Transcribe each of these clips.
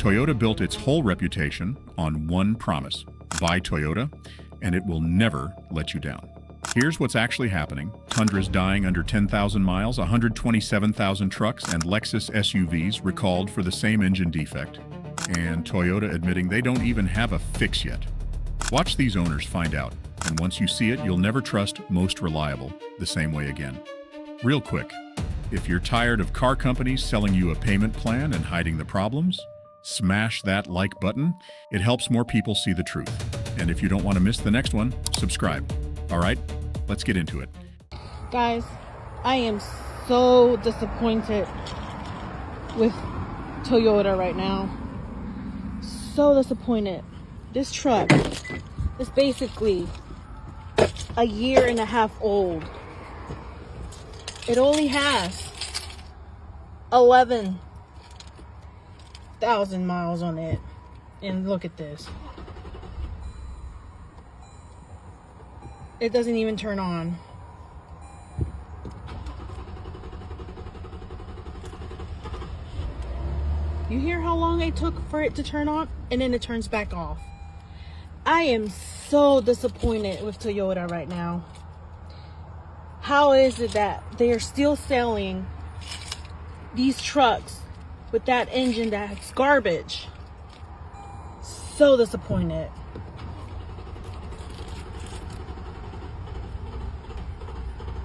Toyota built its whole reputation on one promise: buy Toyota, and it will never let you down. Here's what's actually happening. Tundras dying under 10,000 miles, 127,000 trucks and Lexus SUVs recalled for the same engine defect, and Toyota admitting they don't even have a fix yet. Watch these owners find out, and once you see it, you'll never trust most reliable the same way again. Real quick, if you're tired of car companies selling you a payment plan and hiding the problems, smash that like button. It helps more people see the truth. And if you don't want to miss the next one, subscribe. All right, let's get into it. Guys, I am so disappointed with Toyota right now. So disappointed. This truck is basically a year and a half old. It only has 11,000 miles on it. And look at this. It doesn't even turn on. You hear how long it took for it to turn on? And then it turns back off. I am so disappointed with Toyota right now. How is it that they are still selling these trucks with that engine that's garbage? So disappointed.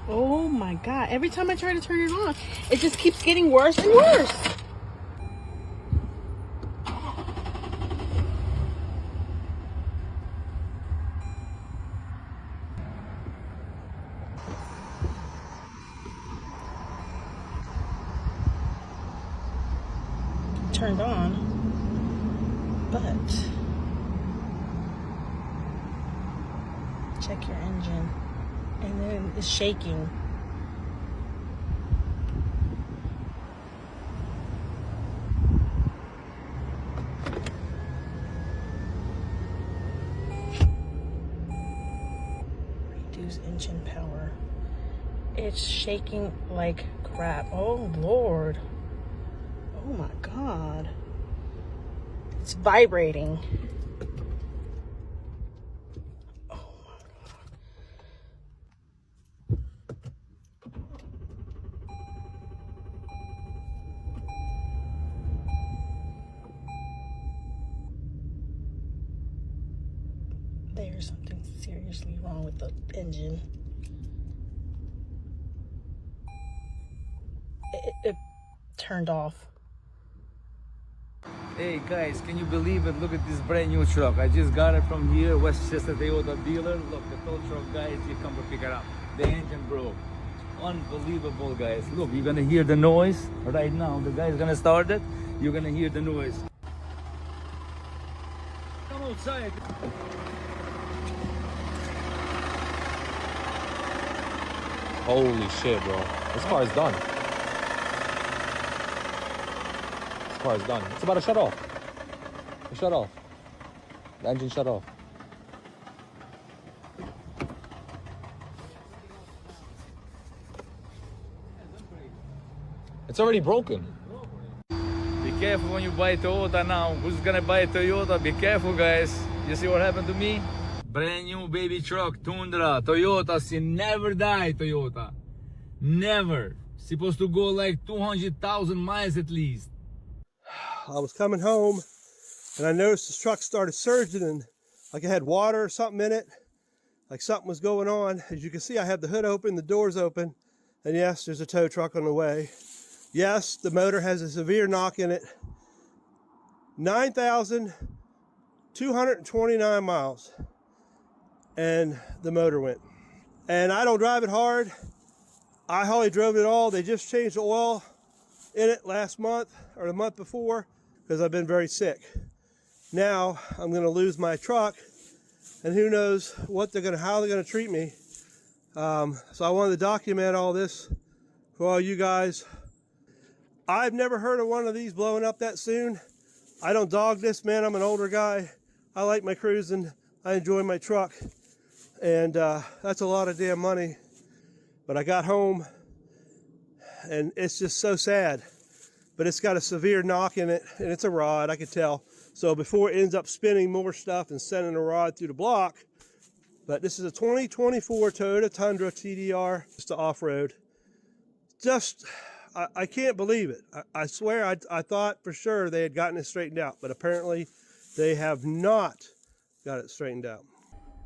Oh my God. Every time I try to turn it on, it just keeps getting worse and worse. Turned on, but check your engine, and then it's shaking. Reduce engine power. It's shaking like crap. Oh Lord. Oh my God. It's vibrating. Oh my God. There's something seriously wrong with the engine. It turned off. Hey guys, can you believe it? Look at this brand new truck. I just got it from here, Westchester Toyota dealer. Look, the tow truck guys, you come to pick it up. The engine broke. Unbelievable, guys. Look, you're gonna hear the noise right now. The guy's gonna start it. You're gonna hear the noise. Come outside. Holy shit, bro. This car is done. Car is done. It's about to shut off. It shut off. The engine shut off. It's already broken. Be careful when you buy Toyota now. Who's gonna buy a Toyota? Be careful, guys. You see what happened to me? Brand new baby truck, Tundra, Toyota. See, never die, Toyota. Never. Supposed to go like 200,000 miles at least. I was coming home and I noticed this truck started surging and like it had water or something in it, like something was going on. As you can see, I have the hood open, the doors open, and yes, there's a tow truck on the way. Yes, the motor has a severe knock in it. 9,229 miles and the motor went. And I don't drive it hard. I hardly drove it at all. They just changed the oil in it last month or the month before because I've been very sick. Now I'm going to lose my truck and who knows how they're going to treat me. So I wanted to document all this for all you guys. I've never heard of one of these blowing up that soon. I don't dog this, man. I'm an older guy. I like my cruising. I enjoy my truck. And that's a lot of damn money. But I got home and it's just so sad but it's got a severe knock in it, and it's a rod, I can tell. So before it ends up spinning more stuff and sending a rod through the block, but this is a 2024 Toyota Tundra TDR, just to off-road. Just, I can't believe it. I swear I thought for sure they had gotten it straightened out, but apparently they have not got it straightened out.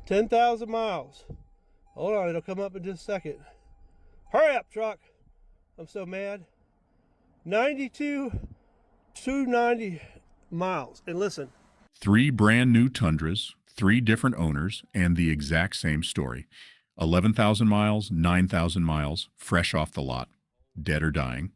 10,000 miles. Hold on, it'll come up in just a second. Hurry up, truck. I'm so mad. 290 miles. And listen. 3 brand new Tundras, 3 different owners, and the exact same story. 11,000 miles, 9,000 miles, fresh off the lot, dead or dying.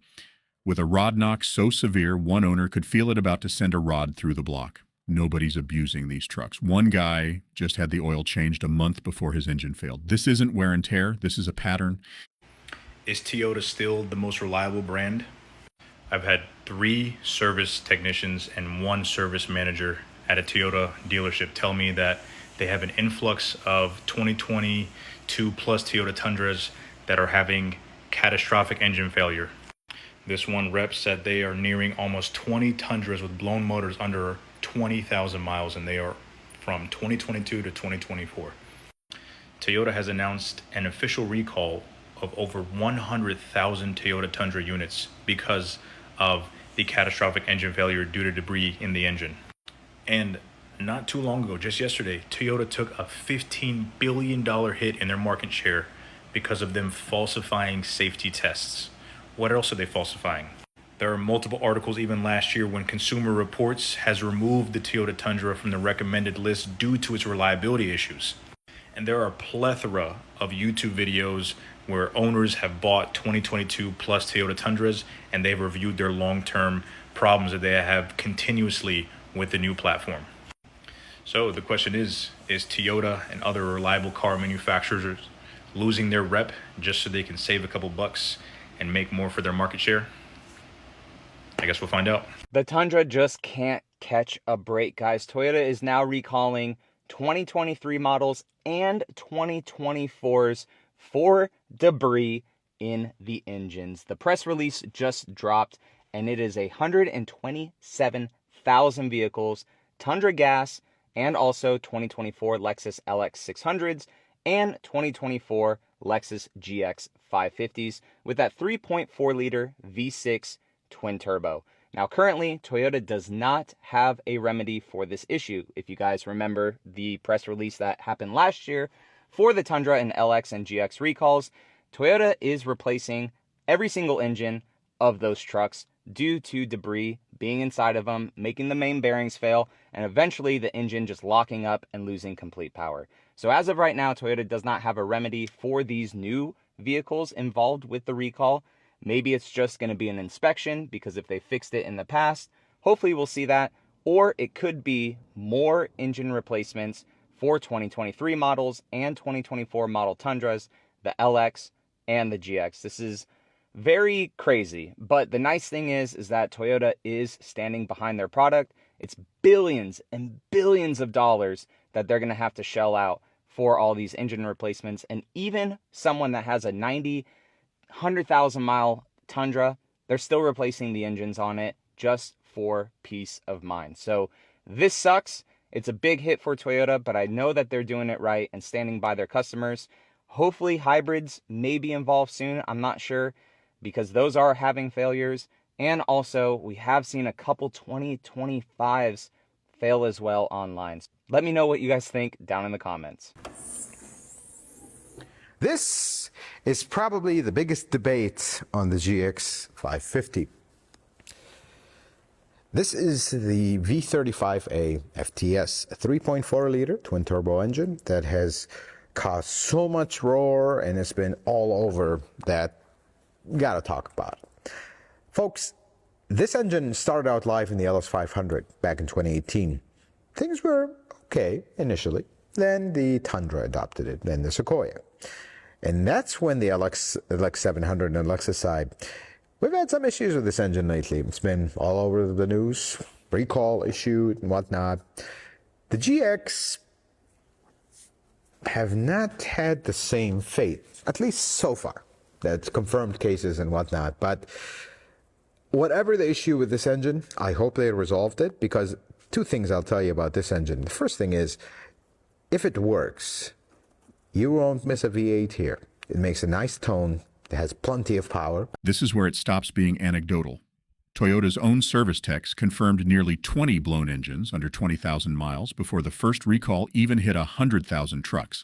With a rod knock so severe, one owner could feel it about to send a rod through the block. Nobody's abusing these trucks. One guy just had the oil changed a month before his engine failed. This isn't wear and tear. This is a pattern. Is Toyota still the most reliable brand? I've had 3 service technicians and 1 service manager at a Toyota dealership tell me that they have an influx of 2022 plus Toyota Tundras that are having catastrophic engine failure. This one rep said they are nearing almost 20 Tundras with blown motors under 20,000 miles, and they are from 2022 to 2024. Toyota has announced an official recall of over 100,000 Toyota Tundra units because of the catastrophic engine failure due to debris in the engine. And not too long ago, just yesterday, Toyota took a $15 billion hit in their market share because of them falsifying safety tests. What else are they falsifying? There are multiple articles even last year when Consumer Reports has removed the Toyota Tundra from the recommended list due to its reliability issues. And there are a plethora of YouTube videos where owners have bought 2022 plus Toyota Tundras and they've reviewed their long-term problems that they have continuously with the new platform. So the question is Toyota and other reliable car manufacturers losing their rep just so they can save a couple bucks and make more for their market share? I guess we'll find out. The Tundra just can't catch a break, guys. Toyota is now recalling 2023 models and 2024s for debris in the engines. The press release just dropped, and it is 127,000 vehicles, Tundra gas, and also 2024 Lexus LX600s and 2024 Lexus GX550s with that 3.4-liter V6 twin turbo. Now, currently, Toyota does not have a remedy for this issue. If you guys remember the press release that happened last year for the Tundra and LX and GX recalls, Toyota is replacing every single engine of those trucks due to debris being inside of them, making the main bearings fail, and eventually the engine just locking up and losing complete power. So as of right now, Toyota does not have a remedy for these new vehicles involved with the recall. Maybe it's just going to be an inspection, because if they fixed it in the past, hopefully we'll see that. Or it could be more engine replacements for 2023 models and 2024 model Tundras, the LX and the GX. This is very crazy, but the nice thing is that Toyota is standing behind their product. It's billions and billions of dollars that they're going to have to shell out for all these engine replacements. And even someone that has a 100,000 mile Tundra, they're still replacing the engines on it just for peace of mind. So this sucks. It's a big hit for Toyota, but I know that they're doing it right and standing by their customers. Hopefully hybrids may be involved soon. I'm not sure, because those are having failures. And also, we have seen a couple 2025s fail as well online. Let me know what you guys think down in the comments. This is probably the biggest debate on the GX550. This is the V35A FTS, a 3.4-liter twin-turbo engine that has caused so much roar and it's been all over that we gotta talk about it. Folks, this engine started out live in the LS500 back in 2018. Things were okay initially. Then the Tundra adopted it, then the Sequoia. And that's when the LX700 and Lexus side, we've had some issues with this engine lately. It's been all over the news, recall issue and whatnot. The GX have not had the same fate, at least so far. That's confirmed cases and whatnot. But whatever the issue with this engine, I hope they resolved it, because two things I'll tell you about this engine. The first thing is, if it works, you won't miss a V8 here. It makes a nice tone. It has plenty of power. This is where it stops being anecdotal. Toyota's own service techs confirmed nearly 20 blown engines under 20,000 miles before the first recall even hit 100,000 trucks.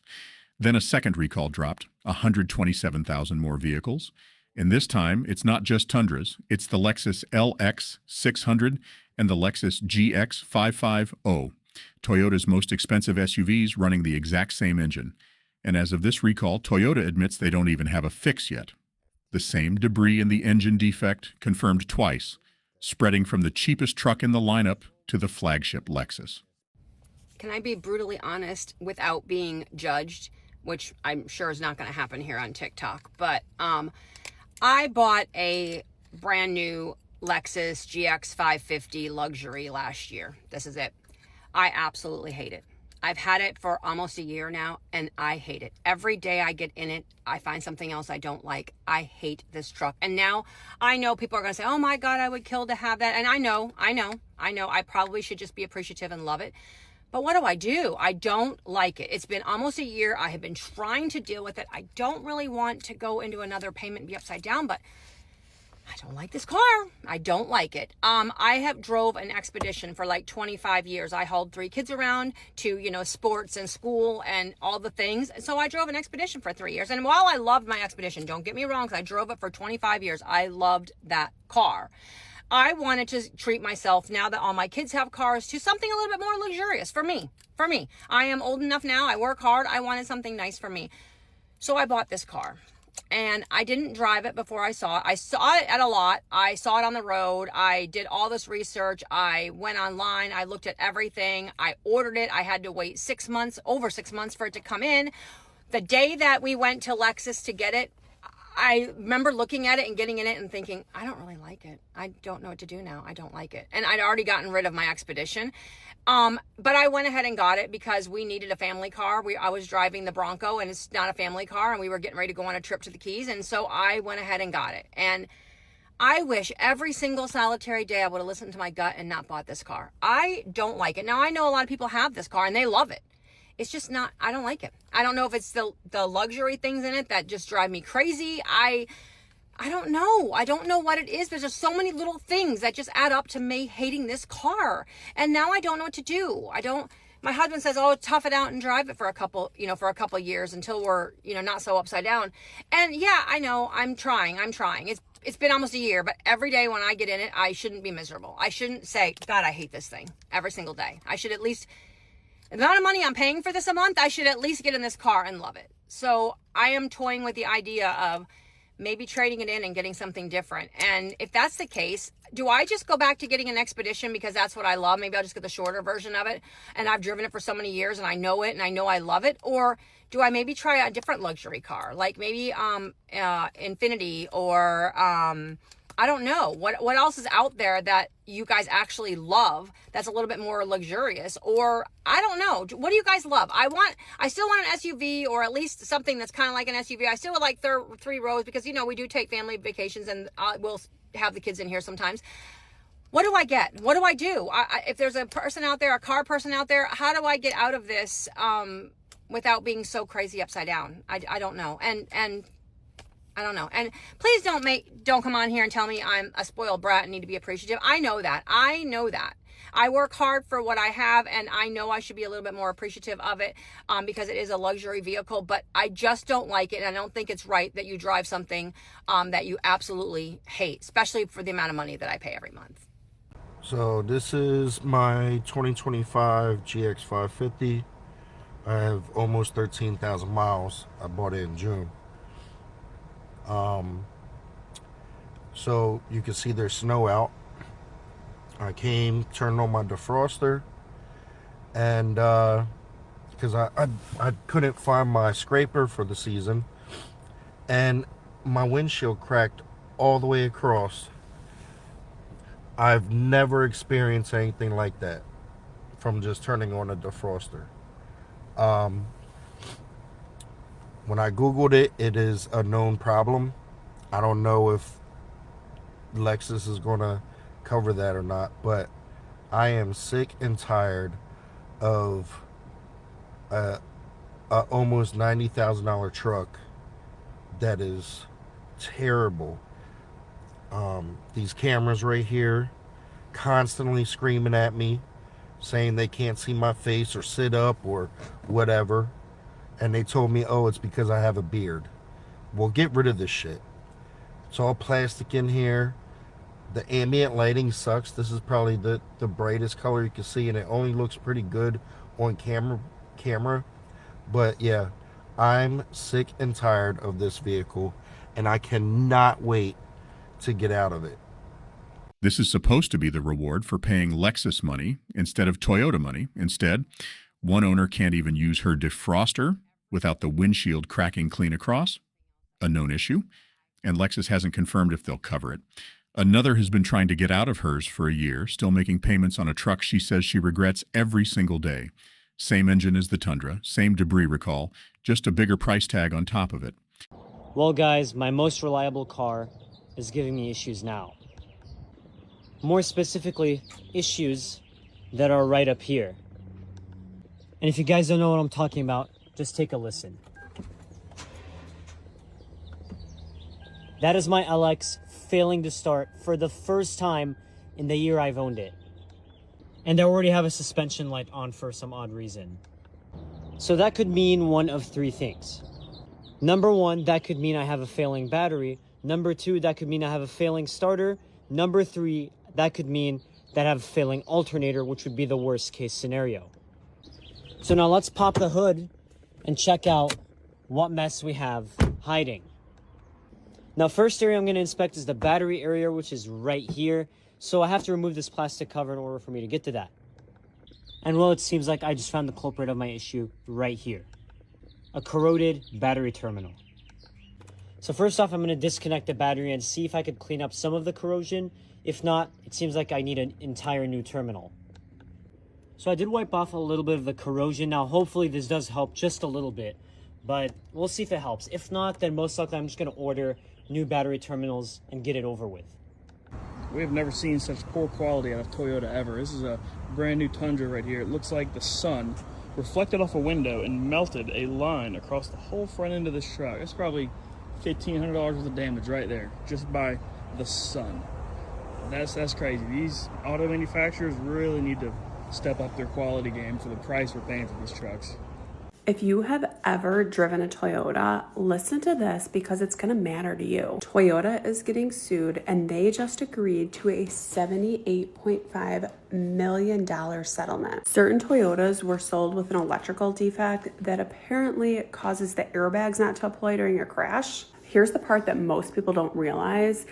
Then a second recall dropped, 127,000 more vehicles. And this time, it's not just Tundras, it's the Lexus LX600 and the Lexus GX550, Toyota's most expensive SUVs running the exact same engine. And as of this recall, Toyota admits they don't even have a fix yet. The same debris in the engine defect confirmed twice, spreading from the cheapest truck in the lineup to the flagship Lexus. Can I be brutally honest without being judged, which I'm sure is not going to happen here on TikTok, but I bought a brand new Lexus GX550 luxury last year. This is it. I absolutely hate it. I've had it for almost a year now, and I hate it. Every day I get in it, I find something else I don't like. I hate this truck. And now I know people are going to say, oh my God, I would kill to have that. And I know. I probably should just be appreciative and love it. But what do? I don't like it. It's been almost a year. I have been trying to deal with it. I don't really want to go into another payment and be upside down, but I don't like this car. I don't like it. I have drove an Expedition for like 25 years. I hauled 3 kids around to, sports and school and all the things. So I drove an Expedition for 3 years. And while I loved my Expedition, don't get me wrong, because I drove it for 25 years, I loved that car. I wanted to treat myself, now that all my kids have cars, to something a little bit more luxurious for me. I am old enough now. I work hard. I wanted something nice for me. So I bought this car. And I didn't drive it before I saw it. I saw it at a lot. I saw it on the road. I did all this research. I went online. I looked at everything. I ordered it. I had to wait over 6 months for it to come in. The day that we went to Lexus to get it, I remember looking at it and getting in it and thinking, I don't really like it. I don't know what to do now. I don't like it. And I'd already gotten rid of my Expedition. But I went ahead and got it because we needed a family car. I was driving the Bronco, and it's not a family car, and we were getting ready to go on a trip to the Keys. And so I went ahead and got it. And I wish every single solitary day I would have listened to my gut and not bought this car. I don't like it. Now, I know a lot of people have this car and they love it. It's just not, I don't like it. I don't know if it's the luxury things in it that just drive me crazy. I don't know. I don't know what it is. There's just so many little things that just add up to me hating this car. And now I don't know what to do. My husband says, oh, tough it out and drive it for a couple years until we're, not so upside down. And yeah, I know, I'm trying. It's been almost a year, but every day when I get in it, I shouldn't be miserable. I shouldn't say, God, I hate this thing every single day. I should at least, the amount of money I'm paying for this a month, I should at least get in this car and love it. So I am toying with the idea of maybe trading it in and getting something different. And if that's the case, do I just go back to getting an Expedition because that's what I love? Maybe I'll just get the shorter version of it, and I've driven it for so many years and I know it and I know I love it. Or do I maybe try a different luxury car, like maybe Infinity, or I don't know what else is out there that you guys actually love that's a little bit more luxurious, or I don't know. What do you guys love? I still want an SUV, or at least something that's kind of like an SUV. I still would like 3 rows because, we do take family vacations and we'll have the kids in here sometimes. What do I get? What do I do? If there's a person out there, a car person out there, how do I get out of this without being so crazy upside down? I don't know. And I don't know. And please don't come on here and tell me I'm a spoiled brat and need to be appreciative. I know that. I work hard for what I have, and I know I should be a little bit more appreciative of it because it is a luxury vehicle, but I just don't like it. And I don't think it's right that you drive something that you absolutely hate, especially for the amount of money that I pay every month. So this is my 2025 GX550. I have almost 13,000 miles. I bought it in June. So you can see there's snow out. I came, turned on my defroster, and because I couldn't find my scraper for the season, and my windshield cracked all the way across. I've never experienced anything like that from just turning on a defroster. When I Googled it, it is a known problem. I don't know if Lexus is going to cover that or not, but I am sick and tired of a almost $90,000 truck that is terrible. These cameras right here constantly screaming at me, saying they can't see my face or sit up or whatever. And they told me, oh, it's because I have a beard. Well, get rid of this shit. It's all plastic in here. The ambient lighting sucks. This is probably the brightest color you can see, and it only looks pretty good on camera. But yeah, I'm sick and tired of this vehicle, and I cannot wait to get out of it. This is supposed to be the reward for paying Lexus money instead of Toyota money. Instead, one owner can't even use her defroster without the windshield cracking clean across, a known issue, and Lexus hasn't confirmed if they'll cover it. Another has been trying to get out of hers for a year, still making payments on a truck she says she regrets every single day. Same engine as the Tundra, same debris recall, just a bigger price tag on top of it. Well, guys, my most reliable car is giving me issues now. More specifically, issues that are right up here. And if you guys don't know what I'm talking about, just take a listen. That is my LX failing to start for the first time in the year I've owned it. And I already have a suspension light on for some odd reason. So that could mean one of three things. Number one, that could mean I have a failing battery. Number two, that could mean I have a failing starter. Number three, that could mean that I have a failing alternator, which would be the worst case scenario. So now let's pop the hood and check out what mess we have hiding. Now, first area I'm going to inspect is the battery area, which is right here. So I have to remove this plastic cover in order for me to get to that. And well, it seems like I just found the culprit of my issue right here. A corroded battery terminal. So first off, I'm going to disconnect the battery and see if I could clean up some of the corrosion. If not, it seems like I need an entire new terminal. So I did wipe off a little bit of the corrosion. Now, hopefully this does help just a little bit, but we'll see if it helps. If not, then most likely I'm just going to order new battery terminals and get it over with. We have never seen such poor quality out of Toyota ever. This is a brand new Tundra right here. It looks like the sun reflected off a window and melted a line across the whole front end of this truck. That's probably $1,500 worth of damage right there, just by the sun. That's crazy. These auto manufacturers really need to step up their quality game for the price we're paying for these trucks. If you have ever driven a Toyota, listen to this because it's going to matter to you. Toyota is getting sued and they just agreed to a $78.5 million settlement. Certain Toyotas were sold with an electrical defect that apparently causes the airbags not to apply during a crash. Here's the part that most people don't realize.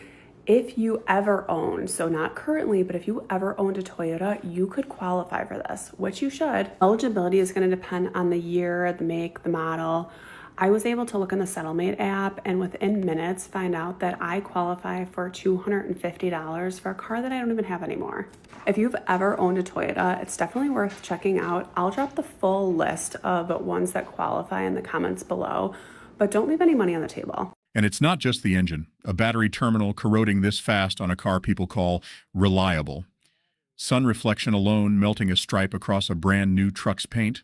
If you ever owned, so not currently, but if you ever owned a Toyota, you could qualify for this, which you should. Eligibility is going to depend on the year, the make, the model. I was able to look in the Settlemate app and within minutes find out that I qualify for $250 for a car that I don't even have anymore. If you've ever owned a Toyota, it's definitely worth checking out. I'll drop the full list of ones that qualify in the comments below, but don't leave any money on the table. And it's not just the engine. A battery terminal corroding this fast on a car people call reliable. Sun reflection alone melting a stripe across a brand new truck's paint.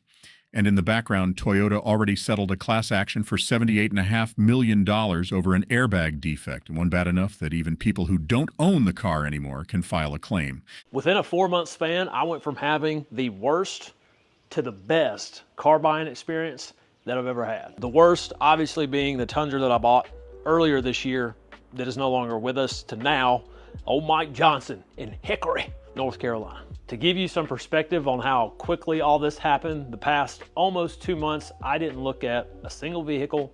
And in the background, Toyota already settled a class action for $78.5 million over an airbag defect, one bad enough that even people who don't own the car anymore can file a claim. Within a 4-month span, I went from having the worst to the best car buying experience that I've ever had. The worst obviously being the Tundra that I bought earlier this year that is no longer with us, to now old Mike Johnson in Hickory, North Carolina. To give you some perspective on how quickly all this happened, the past almost 2 months, I didn't look at a single vehicle,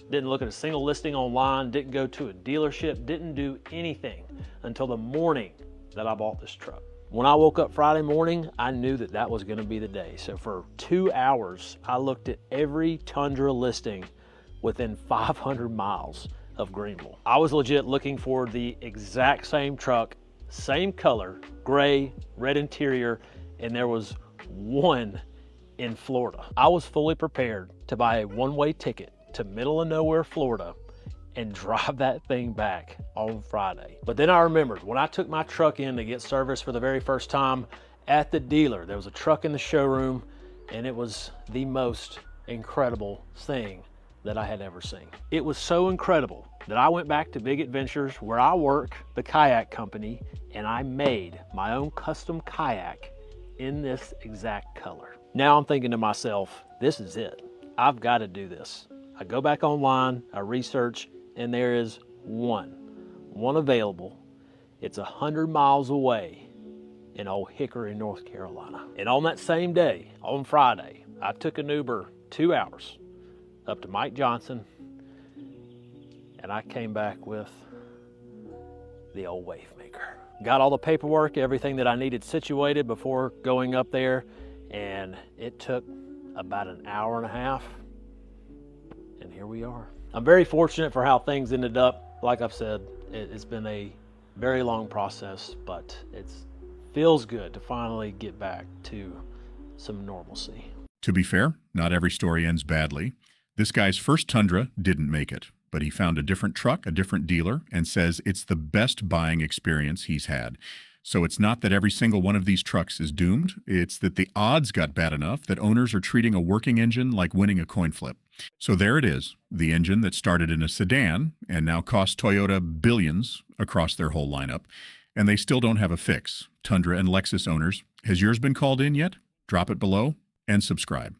didn't look at a single listing online, didn't go to a dealership, didn't do anything until the morning that I bought this truck. When I woke up Friday morning, I knew that that was going to be the day. So for 2 hours, I looked at every Tundra listing within 500 miles of Greenville. I was legit looking for the exact same truck, same color, gray, red interior, and there was one in Florida. I was fully prepared to buy a one-way ticket to middle of nowhere, Florida, and drive that thing back on Friday. But then I remembered when I took my truck in to get service for the very first time at the dealer, there was a truck in the showroom, and it was the most incredible thing that I had ever seen. It was so incredible that I went back to Big Adventures where I work, the kayak company, and I made my own custom kayak in this exact color. Now I'm thinking to myself, this is it. I've got to do this. I go back online, I research, and there is one available. It's 100 miles away in Old Hickory, North Carolina. And on that same day, on Friday, I took an Uber 2 hours up to Mike Johnson, and I came back with the old Wavemaker. Got all the paperwork, everything that I needed situated before going up there, and it took about an hour and a half, and here we are. I'm very fortunate for how things ended up. Like I've said, it's been a very long process, but it feels good to finally get back to some normalcy. To be fair, not every story ends badly. This guy's first Tundra didn't make it, but he found a different truck, a different dealer, and says it's the best buying experience he's had. So it's not that every single one of these trucks is doomed. It's that the odds got bad enough that owners are treating a working engine like winning a coin flip. So there it is, the engine that started in a sedan and now costs Toyota billions across their whole lineup. And they still don't have a fix. Tundra and Lexus owners, has yours been called in yet? Drop it below and subscribe.